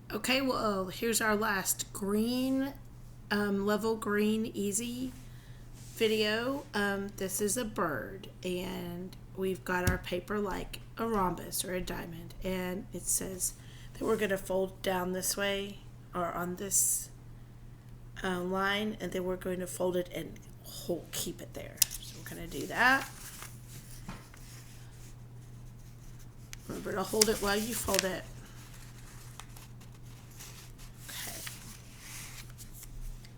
Okay, well, here's our last green, level green easy video. This is a bird, and we've got our paper like a rhombus or a diamond, and it says that we're going to fold down this way or on this line, and then we're going to fold it and keep it there. So we're going to do that. Remember to hold it while you fold it.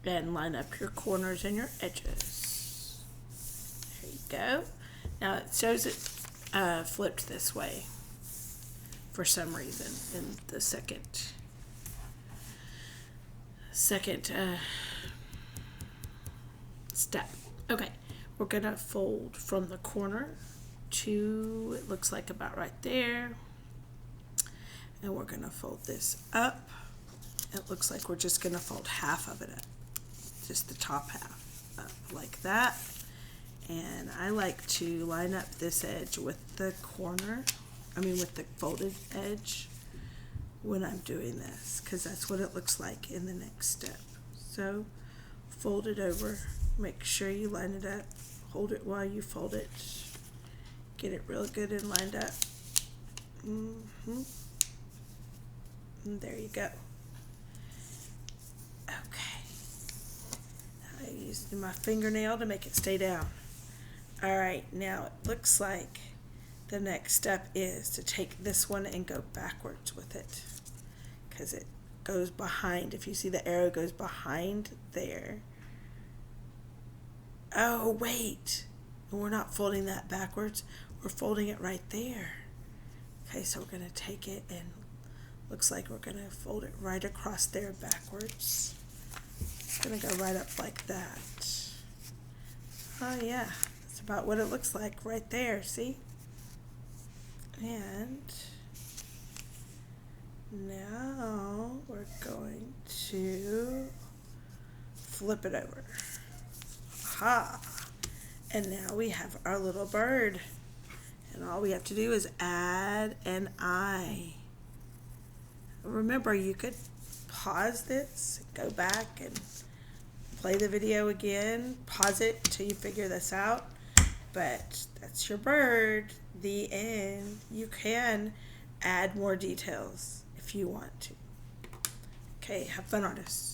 And line up your corners and your edges. There you go. Now it shows it flipped this way for some reason in the second step. Okay, we're gonna fold from the corner to, it looks like about right there, and we're gonna fold this up. It looks like we're just gonna fold half of it up, just the top half up like that. And I like to line up this edge with the corner, with the folded edge when I'm doing this, because that's what it looks like in the next step. So fold it over, make sure you line it up, hold it while you fold it, get it real good and lined up. And there you go. I used my fingernail to make it stay down. Alright, now it looks like the next step is to take this one and go backwards with it, because it goes behind. If you see the arrow goes behind there. Oh wait, we're not folding that backwards, we're folding it right there. Okay, so we're going to take it and looks like we're going to fold it right across there backwards. It's going to go right up like that. Oh yeah, that's about what it looks like right there, see? And now we're going to flip it over. Aha! And now we have our little bird. And all we have to do is add an eye. Remember, you could pause this, go back and play the video again, pause it till you figure this out. But that's your bird, the end. You can add more details if you want to. Okay, have fun, artists.